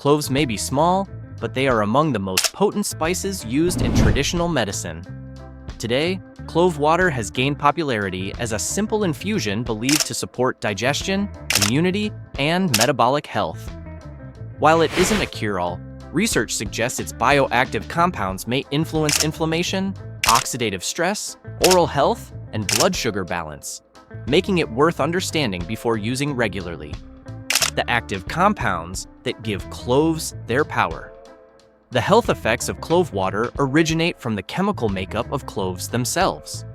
Cloves may be small, but they are among the most potent spices used in traditional medicine. Today, clove water has gained popularity as a simple infusion believed to support digestion, immunity, and metabolic health. While it isn't a cure-all, research suggests its bioactive compounds may influence inflammation, oxidative stress, oral health, and blood sugar balance, making it worth understanding before using regularly. The active compounds that give cloves their power. The health effects of clove water originate from the chemical makeup of cloves themselves.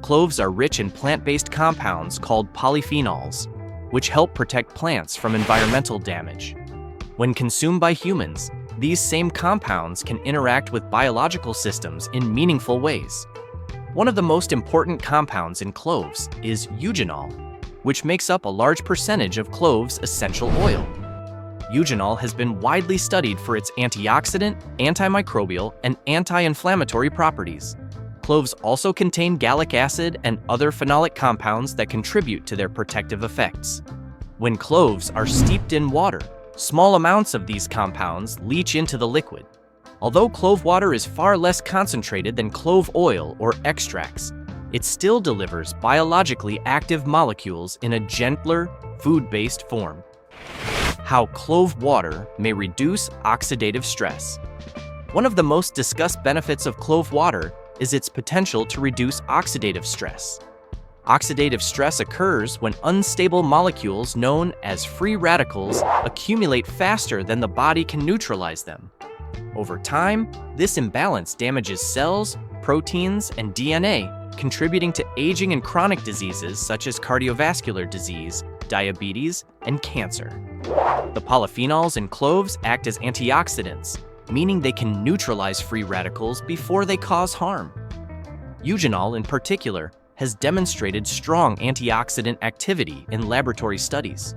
Cloves are rich in plant-based compounds called polyphenols, which help protect plants from environmental damage. When consumed by humans, these same compounds can interact with biological systems in meaningful ways. One of the most important compounds in cloves is eugenol, which makes up a large percentage of cloves' essential oil. Eugenol has been widely studied for its antioxidant, antimicrobial, and anti-inflammatory properties. Cloves also contain gallic acid and other phenolic compounds that contribute to their protective effects. When cloves are steeped in water, small amounts of these compounds leach into the liquid. Although clove water is far less concentrated than clove oil or extracts, it still delivers biologically active molecules in a gentler, food-based form. How clove water may reduce oxidative stress. One of the most discussed benefits of clove water is its potential to reduce oxidative stress. Oxidative stress occurs when unstable molecules known as free radicals accumulate faster than the body can neutralize them. Over time, this imbalance damages cells, proteins, and DNA, contributing to aging and chronic diseases such as cardiovascular disease, diabetes, and cancer. The polyphenols in cloves act as antioxidants, meaning they can neutralize free radicals before they cause harm. Eugenol, in particular, has demonstrated strong antioxidant activity in laboratory studies.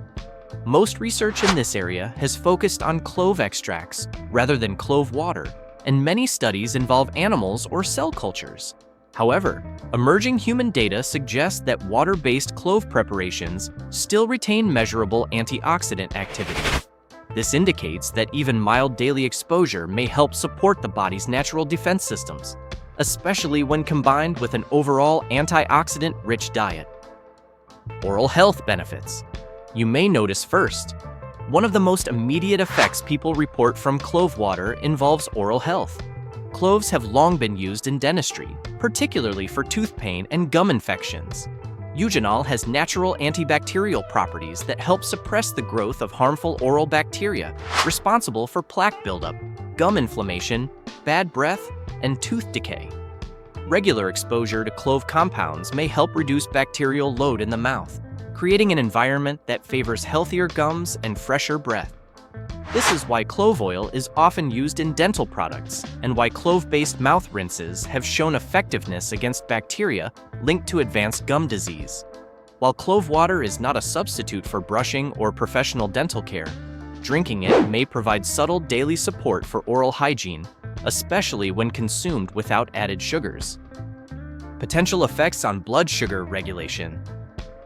Most research in this area has focused on clove extracts rather than clove water, and many studies involve animals or cell cultures. However, emerging human data suggests that water-based clove preparations still retain measurable antioxidant activity. This indicates that even mild daily exposure may help support the body's natural defense systems, especially when combined with an overall antioxidant-rich diet. Oral health benefits. You may notice first, one of the most immediate effects people report from clove water involves oral health. Cloves have long been used in dentistry, particularly for tooth pain and gum infections. Eugenol has natural antibacterial properties that help suppress the growth of harmful oral bacteria responsible for plaque buildup, gum inflammation, bad breath, and tooth decay. Regular exposure to clove compounds may help reduce bacterial load in the mouth, creating an environment that favors healthier gums and fresher breath. This is why clove oil is often used in dental products, and why clove-based mouth rinses have shown effectiveness against bacteria linked to advanced gum disease. While clove water is not a substitute for brushing or professional dental care, drinking it may provide subtle daily support for oral hygiene, especially when consumed without added sugars. Potential effects on blood sugar regulation.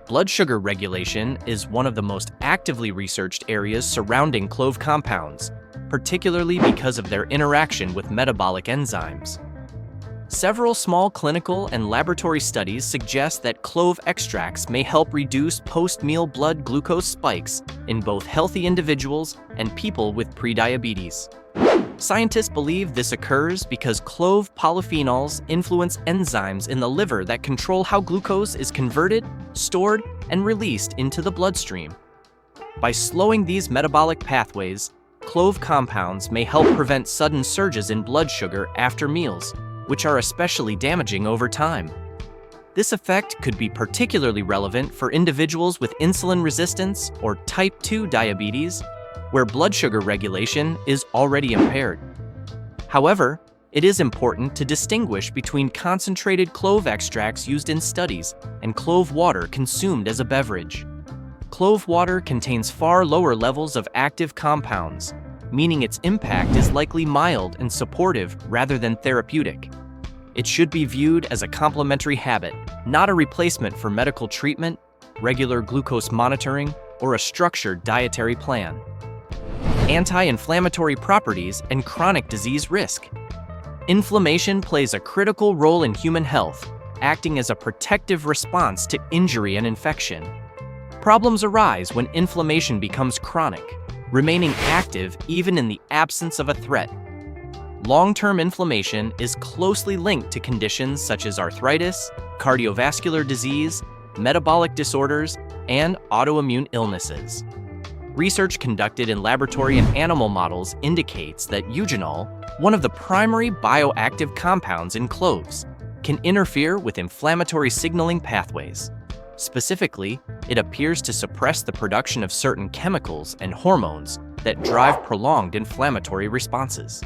Blood sugar regulation is one of the most actively researched areas surrounding clove compounds, particularly because of their interaction with metabolic enzymes. Several small clinical and laboratory studies suggest that clove extracts may help reduce post-meal blood glucose spikes in both healthy individuals and people with prediabetes. Scientists believe this occurs because clove polyphenols influence enzymes in the liver that control how glucose is converted, stored, and released into the bloodstream. By slowing these metabolic pathways, clove compounds may help prevent sudden surges in blood sugar after meals, which are especially damaging over time. This effect could be particularly relevant for individuals with insulin resistance or type 2 diabetes, where blood sugar regulation is already impaired. However, it is important to distinguish between concentrated clove extracts used in studies and clove water consumed as a beverage. Clove water contains far lower levels of active compounds, meaning its impact is likely mild and supportive rather than therapeutic. It should be viewed as a complementary habit, not a replacement for medical treatment, regular glucose monitoring, or a structured dietary plan. anti-inflammatory properties, and chronic disease risk. Inflammation plays a critical role in human health, acting as a protective response to injury and infection. Problems arise when inflammation becomes chronic, remaining active even in the absence of a threat. Long-term inflammation is closely linked to conditions such as arthritis, cardiovascular disease, metabolic disorders, and autoimmune illnesses. Research conducted in laboratory and animal models indicates that eugenol, one of the primary bioactive compounds in cloves, can interfere with inflammatory signaling pathways. Specifically, it appears to suppress the production of certain chemicals and hormones that drive prolonged inflammatory responses.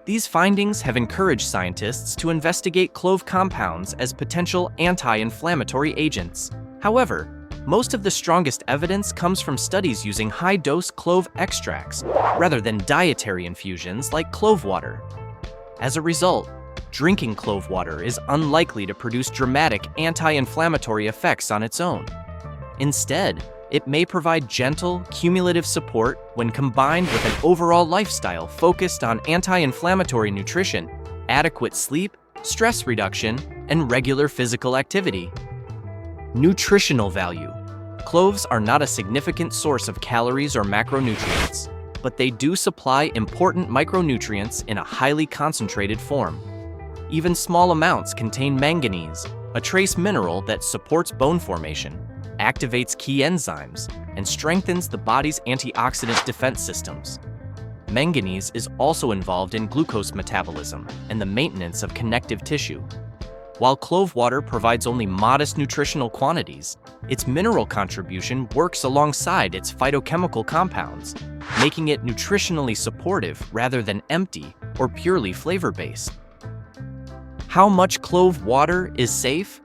These findings have encouraged scientists to investigate clove compounds as potential anti-inflammatory agents. However, most of the strongest evidence comes from studies using high-dose clove extracts rather than dietary infusions like clove water. As a result, drinking clove water is unlikely to produce dramatic anti-inflammatory effects on its own. Instead, it may provide gentle, cumulative support when combined with an overall lifestyle focused on anti-inflammatory nutrition, adequate sleep, stress reduction, and regular physical activity. Nutritional value. Cloves are not a significant source of calories or macronutrients, but they do supply important micronutrients in a highly concentrated form. Even small amounts contain manganese, a trace mineral that supports bone formation, activates key enzymes, and strengthens the body's antioxidant defense systems. Manganese is also involved in glucose metabolism and the maintenance of connective tissue. While clove water provides only modest nutritional quantities, its mineral contribution works alongside its phytochemical compounds, making it nutritionally supportive rather than empty or purely flavor-based. How much clove water is safe?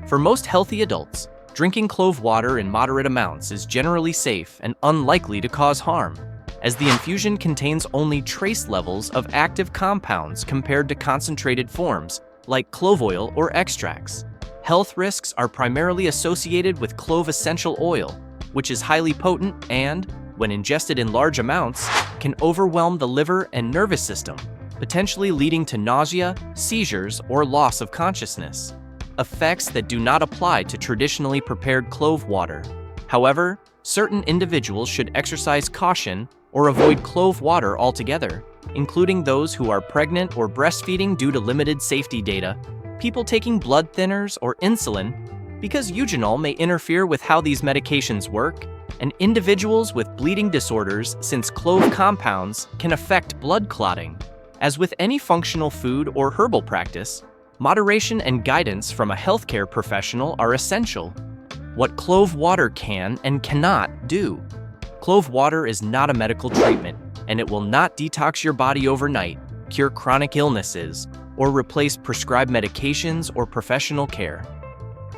For most healthy adults, drinking clove water in moderate amounts is generally safe and unlikely to cause harm, as the infusion contains only trace levels of active compounds compared to concentrated forms like clove oil or extracts. Health risks are primarily associated with clove essential oil, which is highly potent and, when ingested in large amounts, can overwhelm the liver and nervous system, potentially leading to nausea, seizures, or loss of consciousness, effects that do not apply to traditionally prepared clove water. However, certain individuals should exercise caution or avoid clove water altogether, including those who are pregnant or breastfeeding due to limited safety data, people taking blood thinners or insulin, because eugenol may interfere with how these medications work, and individuals with bleeding disorders since clove compounds can affect blood clotting. As with any functional food or herbal practice, moderation and guidance from a healthcare professional are essential. What clove water can and cannot do. Clove water is not a medical treatment, and it will not detox your body overnight, cure chronic illnesses, or replace prescribed medications or professional care.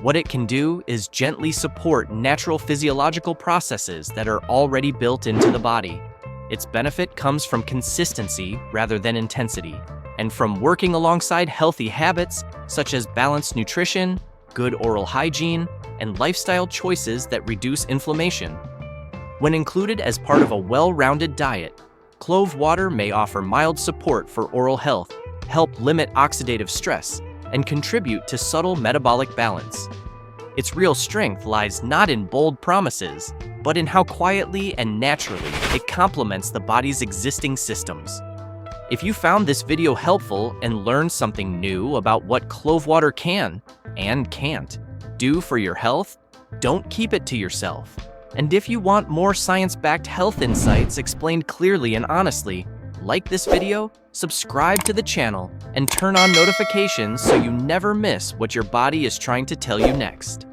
What it can do is gently support natural physiological processes that are already built into the body. Its benefit comes from consistency rather than intensity, and from working alongside healthy habits such as balanced nutrition, good oral hygiene, and lifestyle choices that reduce inflammation. When included as part of a well-rounded diet, clove water may offer mild support for oral health, help limit oxidative stress, and contribute to subtle metabolic balance. Its real strength lies not in bold promises, but in how quietly and naturally it complements the body's existing systems. If you found this video helpful and learned something new about what clove water can and can't do for your health, don't keep it to yourself. And if you want more science-backed health insights explained clearly and honestly, like this video, subscribe to the channel, and turn on notifications so you never miss what your body is trying to tell you next.